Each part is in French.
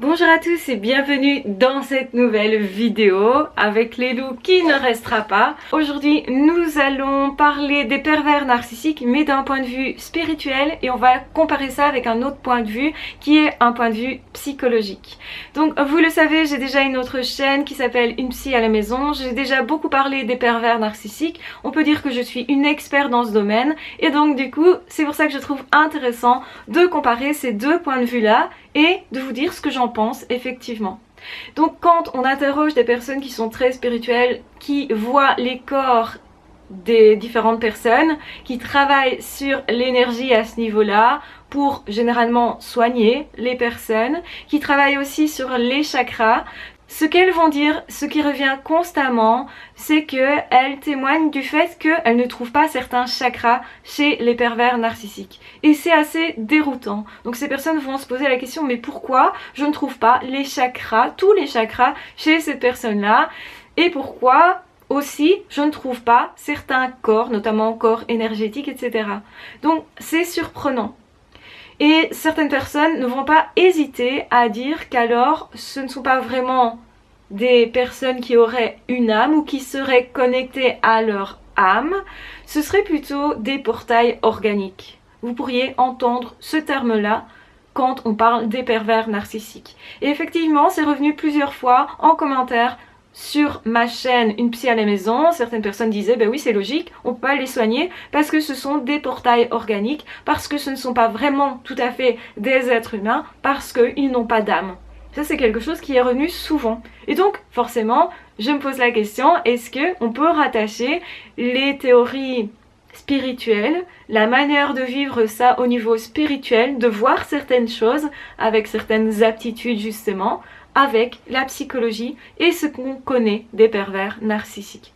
Bonjour à tous et bienvenue dans cette nouvelle vidéo avec Lélou qui ne restera pas. Aujourd'hui nous allons parler des pervers narcissiques mais d'un point de vue spirituel et on va comparer ça avec un autre point de vue qui est un point de vue psychologique. Donc vous le savez, j'ai déjà une autre chaîne qui s'appelle Une psy à la maison. J'ai déjà beaucoup parlé des pervers narcissiques. On peut dire que je suis une experte dans ce domaine et donc du coup c'est pour ça que je trouve intéressant de comparer ces deux points de vue là et de vous dire ce que j'en pense effectivement. Donc quand on interroge des personnes qui sont très spirituelles, qui voient les corps des différentes personnes, qui travaillent sur l'énergie à ce niveau-là pour généralement soigner les personnes, qui travaillent aussi sur les chakras, ce qu'elles vont dire, ce qui revient constamment, c'est qu'elles témoignent du fait qu'elles ne trouvent pas certains chakras chez les pervers narcissiques. Et c'est assez déroutant. Donc ces personnes vont se poser la question, mais pourquoi je ne trouve pas les chakras, tous les chakras chez cette personne-là? Et pourquoi aussi je ne trouve pas certains corps, notamment corps énergétiques, etc. Donc c'est surprenant. Et certaines personnes ne vont pas hésiter à dire qu'alors ce ne sont pas vraiment des personnes qui auraient une âme ou qui seraient connectées à leur âme, ce serait plutôt des portails organiques. Vous pourriez entendre ce terme-là quand on parle des pervers narcissiques. Et effectivement, c'est revenu plusieurs fois en commentaire sur ma chaîne Une psy à la maison. Certaines personnes disaient ben oui, c'est logique, on peut pas les soigner parce que ce sont des portails organiques, parce que ce ne sont pas vraiment tout à fait des êtres humains, parce qu'ils n'ont pas d'âme. Ça c'est quelque chose qui est revenu souvent. Et donc forcément, je me pose la question, est-ce qu'on peut rattacher les théories spirituelles, la manière de vivre ça au niveau spirituel, de voir certaines choses avec certaines aptitudes justement, avec la psychologie et ce qu'on connaît des pervers narcissiques.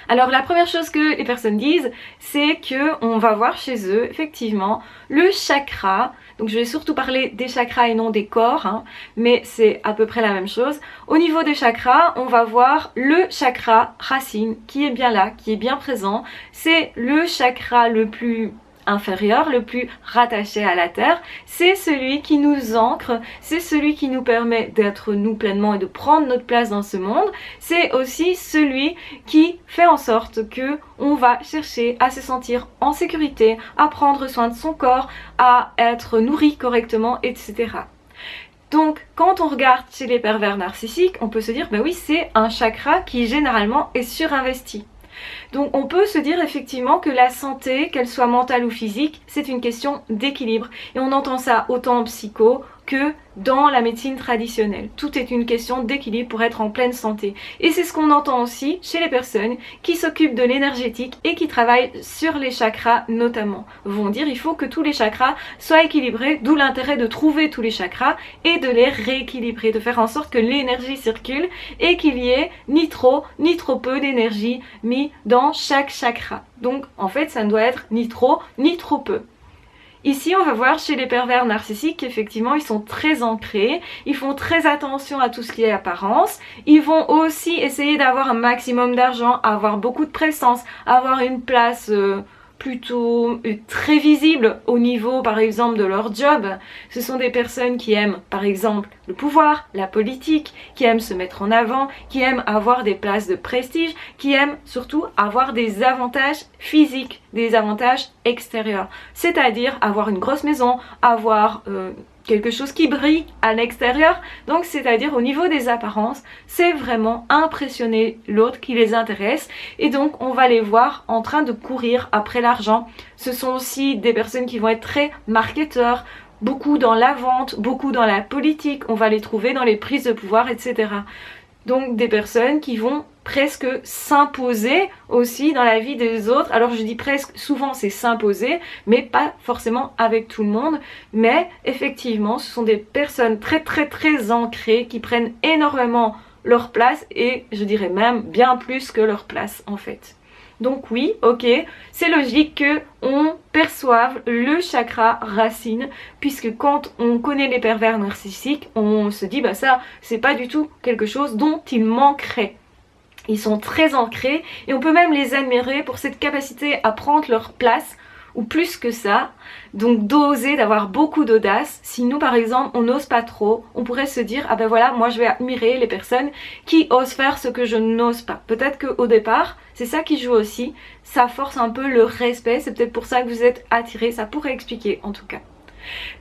Alors la première chose que les personnes disent, c'est qu'on va voir chez eux effectivement le chakra. Donc je vais surtout parler des chakras et non des corps, hein, mais c'est à peu près la même chose. Au niveau des chakras, on va voir le chakra racine qui est bien là, qui est bien présent. C'est le chakra le plus inférieur, le plus rattaché à la terre, c'est celui qui nous ancre, c'est celui qui nous permet d'être nous pleinement et de prendre notre place dans ce monde, c'est aussi celui qui fait en sorte que on va chercher à se sentir en sécurité, à prendre soin de son corps, à être nourri correctement, etc. Donc quand on regarde chez les pervers narcissiques, on peut se dire, ben oui, c'est un chakra qui généralement est surinvesti. Donc on peut se dire effectivement que la santé, qu'elle soit mentale ou physique, c'est une question d'équilibre. Et on entend ça autant en psycho que dans la médecine traditionnelle. Tout est une question d'équilibre pour être en pleine santé. Et c'est ce qu'on entend aussi chez les personnes qui s'occupent de l'énergétique et qui travaillent sur les chakras notamment. Vont dire il faut que tous les chakras soient équilibrés, d'où l'intérêt de trouver tous les chakras et de les rééquilibrer, de faire en sorte que l'énergie circule et qu'il y ait ni trop peu d'énergie mis dans chaque chakra. Donc en fait ça ne doit être ni trop peu. Ici, on va voir chez les pervers narcissiques qu'effectivement, ils sont très ancrés, ils font très attention à tout ce qui est apparence, ils vont aussi essayer d'avoir un maximum d'argent, avoir beaucoup de présence, avoir une place plutôt très visible au niveau par exemple de leur job. Ce sont des personnes qui aiment par exemple le pouvoir, la politique, qui aiment se mettre en avant, qui aiment avoir des places de prestige, qui aiment surtout avoir des avantages physiques, des avantages extérieurs, c'est-à-dire avoir une grosse maison, avoir quelque chose qui brille à l'extérieur, donc c'est-à-dire au niveau des apparences, c'est vraiment impressionner l'autre qui les intéresse et donc on va les voir en train de courir après l'argent. Ce sont aussi des personnes qui vont être très marketeurs, beaucoup dans la vente, beaucoup dans la politique, on va les trouver dans les prises de pouvoir, etc. Donc des personnes qui vont presque s'imposer aussi dans la vie des autres. Alors je dis presque, souvent c'est s'imposer, mais pas forcément avec tout le monde. Mais effectivement, ce sont des personnes très ancrées qui prennent énormément leur place et je dirais même bien plus que leur place en fait. Donc oui, ok, c'est logique qu'on perçoive le chakra racine, puisque quand on connaît les pervers narcissiques, on se dit bah ça, c'est pas du tout quelque chose dont il manquerait. Ils sont très ancrés et on peut même les admirer pour cette capacité à prendre leur place ou plus que ça. Donc d'oser, d'avoir beaucoup d'audace. Si nous par exemple on n'ose pas trop, on pourrait se dire ah ben voilà, moi je vais admirer les personnes qui osent faire ce que je n'ose pas. Peut-être qu'au départ, c'est ça qui joue aussi, ça force un peu le respect, c'est peut-être pour ça que vous êtes attirés, ça pourrait expliquer en tout cas.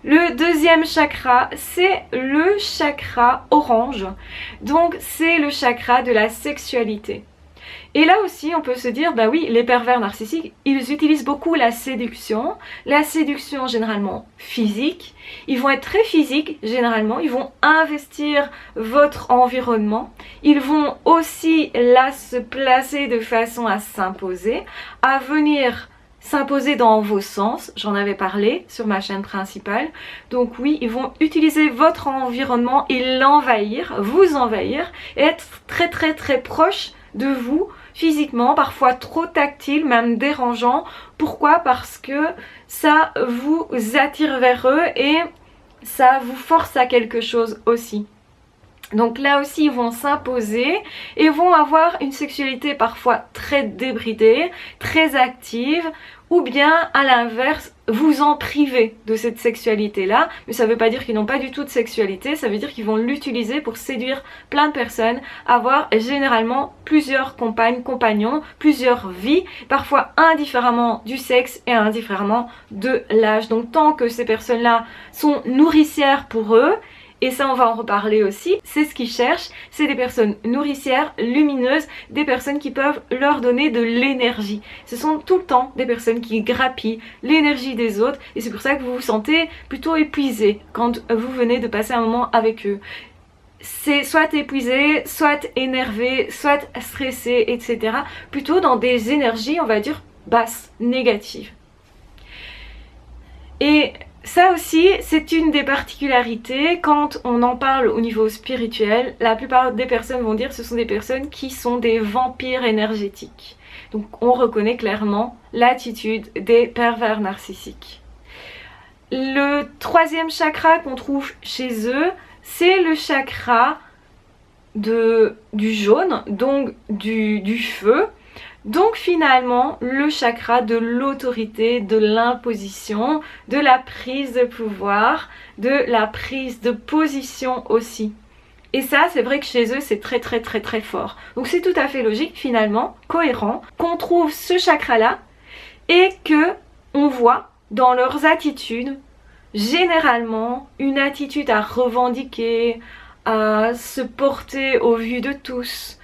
Le deuxième chakra, c'est le chakra orange, donc c'est le chakra de la sexualité. Et là aussi, on peut se dire, bah oui, les pervers narcissiques, ils utilisent beaucoup la séduction généralement physique. Ils vont être très physiques généralement, ils vont investir votre environnement. Ils vont aussi là se placer de façon à s'imposer, à venir s'imposer dans vos sens. J'en avais parlé sur ma chaîne principale. Donc oui, ils vont utiliser votre environnement et l'envahir, vous envahir, et être très très très proche de vous physiquement, parfois trop tactile, même dérangeant. Pourquoi? Parce que ça vous attire vers eux et ça vous force à quelque chose aussi. Donc là aussi ils vont s'imposer et vont avoir une sexualité parfois très débridée, très active, ou bien à l'inverse vous en priver de cette sexualité là. Mais ça ne veut pas dire qu'ils n'ont pas du tout de sexualité, ça veut dire qu'ils vont l'utiliser pour séduire plein de personnes, avoir généralement plusieurs compagnes, compagnons, plusieurs vies, parfois indifféremment du sexe et indifféremment de l'âge. Donc tant que ces personnes là sont nourricières pour eux, et ça on va en reparler aussi, c'est ce qu'ils cherchent, c'est des personnes nourricières, lumineuses, des personnes qui peuvent leur donner de l'énergie. Ce sont tout le temps des personnes qui grappillent l'énergie des autres et c'est pour ça que vous vous sentez plutôt épuisé quand vous venez de passer un moment avec eux. C'est soit épuisé, soit énervé, soit stressé, etc. Plutôt dans des énergies, on va dire, basses, négatives. Et ça aussi, c'est une des particularités quand on en parle au niveau spirituel. La plupart des personnes vont dire que ce sont des personnes qui sont des vampires énergétiques. Donc on reconnaît clairement l'attitude des pervers narcissiques. Le troisième chakra qu'on trouve chez eux, c'est le chakra du jaune, donc du feu. Donc finalement, le chakra de l'autorité, de l'imposition, de la prise de pouvoir, de la prise de position aussi. Et ça, c'est vrai que chez eux, c'est très très très très fort. Donc c'est tout à fait logique finalement, cohérent, qu'on trouve ce chakra-là et que on voit dans leurs attitudes, généralement, une attitude à revendiquer, à se porter au vu de tous,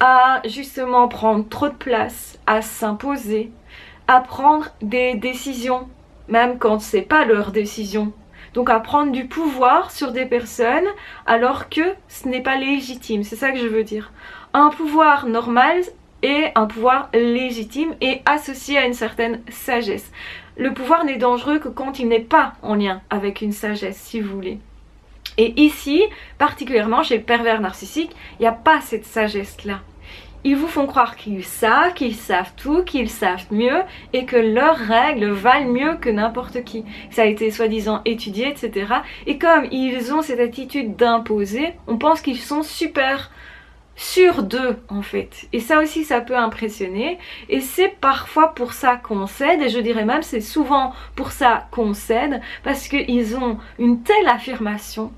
à justement prendre trop de place, à s'imposer, à prendre des décisions, même quand c'est pas leur décision. Donc à prendre du pouvoir sur des personnes alors que ce n'est pas légitime, c'est ça que je veux dire. Un pouvoir normal et un pouvoir légitime et associé à une certaine sagesse. Le pouvoir n'est dangereux que quand il n'est pas en lien avec une sagesse, si vous voulez. Et ici, particulièrement chez le pervers narcissique, il n'y a pas cette sagesse-là. Ils vous font croire qu'ils savent tout, qu'ils savent mieux et que leurs règles valent mieux que n'importe qui. Ça a été soi-disant étudié, etc. Et comme ils ont cette attitude d'imposer, on pense qu'ils sont super sûrs d'eux en fait. Et ça aussi, ça peut impressionner. Et c'est parfois pour ça qu'on cède, et je dirais même c'est souvent pour ça qu'on cède, parce qu'ils ont une telle affirmation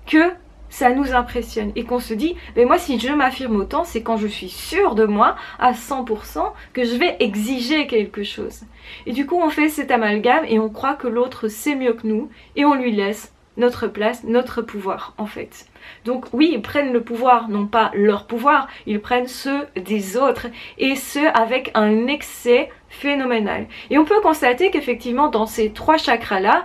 que ça nous impressionne et qu'on se dit mais moi si je m'affirme autant c'est quand je suis sûre de moi à 100% que je vais exiger quelque chose. Et du coup on fait cet amalgame et on croit que l'autre sait mieux que nous et on lui laisse notre place, notre pouvoir en fait. Donc oui, ils prennent le pouvoir, non pas leur pouvoir, ils prennent ceux des autres et ce avec un excès phénoménal. Et on peut constater qu'effectivement dans ces trois chakras là,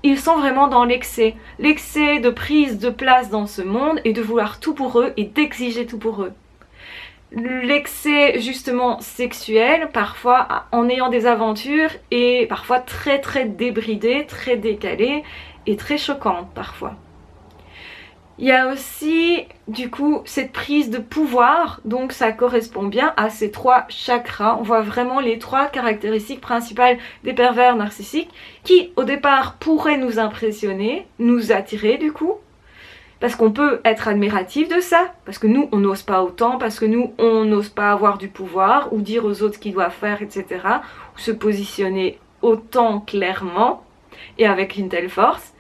ils sont vraiment dans l'excès de prise de place dans ce monde et de vouloir tout pour eux et d'exiger tout pour eux. L'excès justement sexuel, parfois en ayant des aventures et parfois très très débridé, très décalé et très choquante parfois. Il y a aussi du coup cette prise de pouvoir, donc ça correspond bien à ces trois chakras. On voit vraiment les trois caractéristiques principales des pervers narcissiques qui au départ pourraient nous impressionner, nous attirer du coup. Parce qu'on peut être admiratif de ça, parce que nous on n'ose pas autant, parce que nous on n'ose pas avoir du pouvoir ou dire aux autres ce qu'ils doivent faire, etc. Ou se positionner autant clairement et avec une telle force.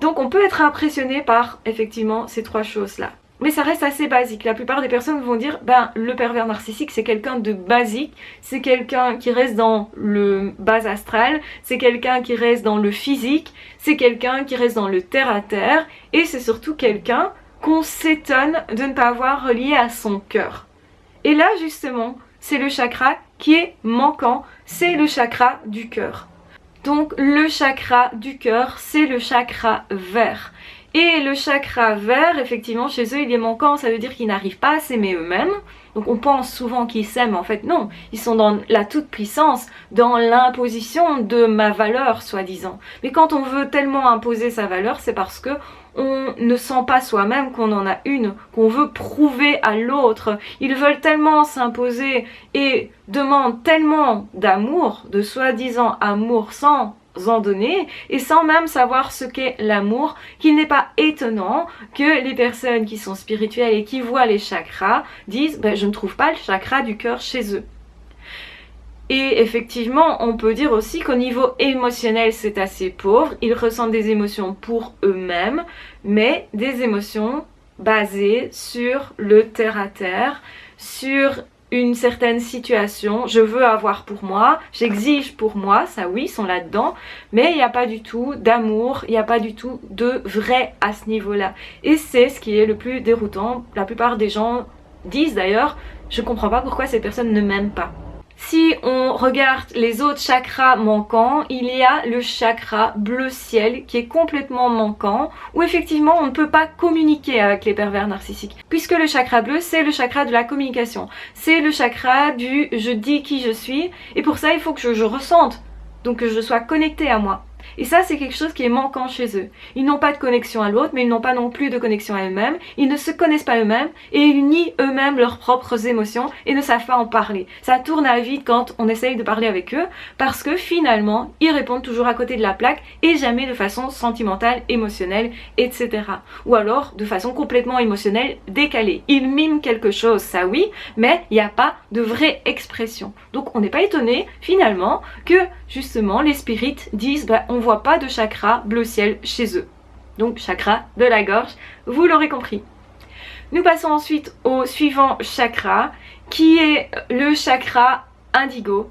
Donc on peut être impressionné par effectivement ces trois choses-là. Mais ça reste assez basique. La plupart des personnes vont dire, ben le pervers narcissique c'est quelqu'un de basique, c'est quelqu'un qui reste dans le bas astral, c'est quelqu'un qui reste dans le physique, c'est quelqu'un qui reste dans le terre-à-terre, et c'est surtout quelqu'un qu'on s'étonne de ne pas avoir relié à son cœur. Et là justement, c'est le chakra qui est manquant, c'est le chakra du cœur. Donc le chakra du cœur, c'est le chakra vert. Et le chakra vert, effectivement, chez eux, il est manquant, ça veut dire qu'ils n'arrivent pas à s'aimer eux-mêmes. Donc on pense souvent qu'ils s'aiment, mais en fait non, ils sont dans la toute-puissance, dans l'imposition de ma valeur, soi-disant. Mais quand on veut tellement imposer sa valeur, c'est parce que on ne sent pas soi-même qu'on en a une, qu'on veut prouver à l'autre. Ils veulent tellement s'imposer et demandent tellement d'amour, de soi-disant amour sans en donner et sans même savoir ce qu'est l'amour, qu'il n'est pas étonnant que les personnes qui sont spirituelles et qui voient les chakras disent ben, je ne trouve pas le chakra du cœur chez eux. Et effectivement, on peut dire aussi qu'au niveau émotionnel, c'est assez pauvre. Ils ressentent des émotions pour eux-mêmes, mais des émotions basées sur le terre-à-terre, sur une certaine situation, je veux avoir pour moi, j'exige pour moi, ça oui, ils sont là-dedans, mais il n'y a pas du tout d'amour, il n'y a pas du tout de vrai à ce niveau-là. Et c'est ce qui est le plus déroutant. La plupart des gens disent d'ailleurs, je ne comprends pas pourquoi ces personnes ne m'aiment pas. Si on regarde les autres chakras manquants, il y a le chakra bleu ciel qui est complètement manquant, où effectivement on ne peut pas communiquer avec les pervers narcissiques. Puisque le chakra bleu, c'est le chakra de la communication. C'est le chakra du je dis qui je suis, et pour ça il faut que je ressente, donc que je sois connectée à moi. Et ça, c'est quelque chose qui est manquant chez eux. Ils n'ont pas de connexion à l'autre, mais ils n'ont pas non plus de connexion à eux-mêmes. Ils ne se connaissent pas eux-mêmes et ils nient eux-mêmes leurs propres émotions et ne savent pas en parler. Ça tourne à vide quand on essaye de parler avec eux parce que finalement, ils répondent toujours à côté de la plaque et jamais de façon sentimentale, émotionnelle, etc. Ou alors de façon complètement émotionnelle, décalée. Ils miment quelque chose, ça oui, mais il n'y a pas de vraie expression. Donc on n'est pas étonné finalement que justement les spirites disent bah, on voit pas de chakra bleu ciel chez eux. Donc chakra de la gorge, vous l'aurez compris. Nous passons ensuite au suivant chakra qui est le chakra indigo.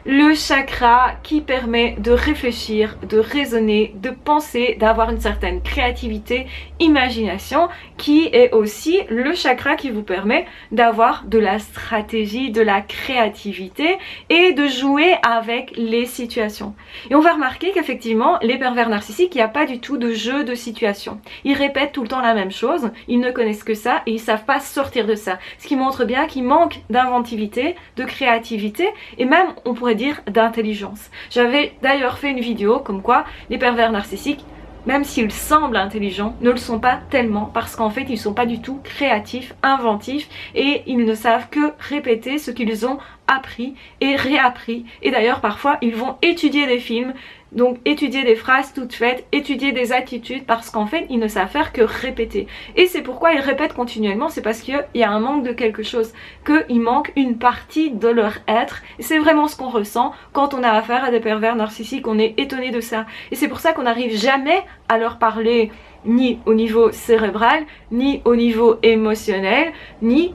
Le chakra qui permet de réfléchir, de raisonner, de penser, d'avoir une certaine créativité, imagination, qui est aussi le chakra qui vous permet d'avoir de la stratégie, de la créativité et de jouer avec les situations. Et on va remarquer qu'effectivement, les pervers narcissiques, il n'y a pas du tout de jeu de situation. Ils répètent tout le temps la même chose, ils ne connaissent que ça et ils ne savent pas sortir de ça. Ce qui montre bien qu'ils manquent d'inventivité, de créativité et même, on pourrait dire d'intelligence. J'avais d'ailleurs fait une vidéo comme quoi les pervers narcissiques, même s'ils semblent intelligents, ne le sont pas tellement parce qu'en fait ils sont pas du tout créatifs, inventifs et ils ne savent que répéter ce qu'ils ont appris et réappris. Et d'ailleurs parfois ils vont étudier des films, donc étudier des phrases toutes faites, étudier des attitudes parce qu'en fait ils ne savent faire que répéter. Et c'est pourquoi ils répètent continuellement, c'est parce qu'il y a un manque de quelque chose, qu'il manque une partie de leur être. Et c'est vraiment ce qu'on ressent quand on a affaire à des pervers narcissiques, on est étonné de ça. Et c'est pour ça qu'on n'arrive jamais à leur parler ni au niveau cérébral, ni au niveau émotionnel, ni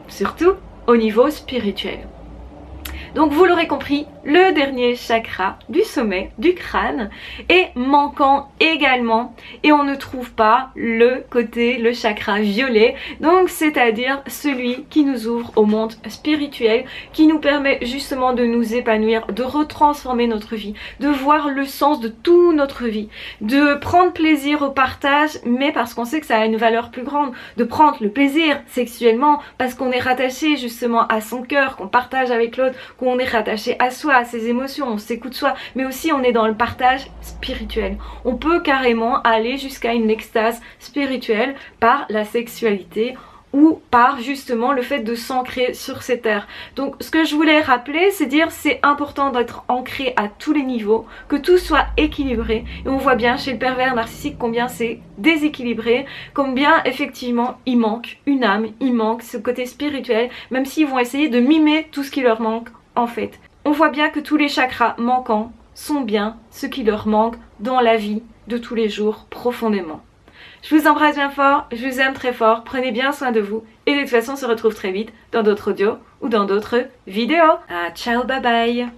surtout au niveau spirituel. Donc vous l'aurez compris, le dernier chakra du sommet, du crâne, est manquant également et on ne trouve pas le côté, le chakra violet, donc c'est-à-dire celui qui nous ouvre au monde spirituel, qui nous permet justement de nous épanouir, de retransformer notre vie, de voir le sens de toute notre vie, de prendre plaisir au partage, mais parce qu'on sait que ça a une valeur plus grande, de prendre le plaisir sexuellement parce qu'on est rattaché justement à son cœur, qu'on partage avec l'autre, qu'on est rattaché à soi, à ses émotions, on s'écoute soi, mais aussi on est dans le partage spirituel. On peut carrément aller jusqu'à une extase spirituelle par la sexualité ou par justement le fait de s'ancrer sur ces terres. Donc ce que je voulais rappeler, c'est dire c'est important d'être ancré à tous les niveaux, que tout soit équilibré. Et on voit bien chez le pervers narcissique combien c'est déséquilibré, combien effectivement il manque une âme, il manque ce côté spirituel, même s'ils vont essayer de mimer tout ce qui leur manque en fait. On voit bien que tous les chakras manquants sont bien ce qui leur manque dans la vie de tous les jours profondément. Je vous embrasse bien fort, je vous aime très fort, prenez bien soin de vous et de toute façon on se retrouve très vite dans d'autres audios ou dans d'autres vidéos. Ah, ciao, bye bye.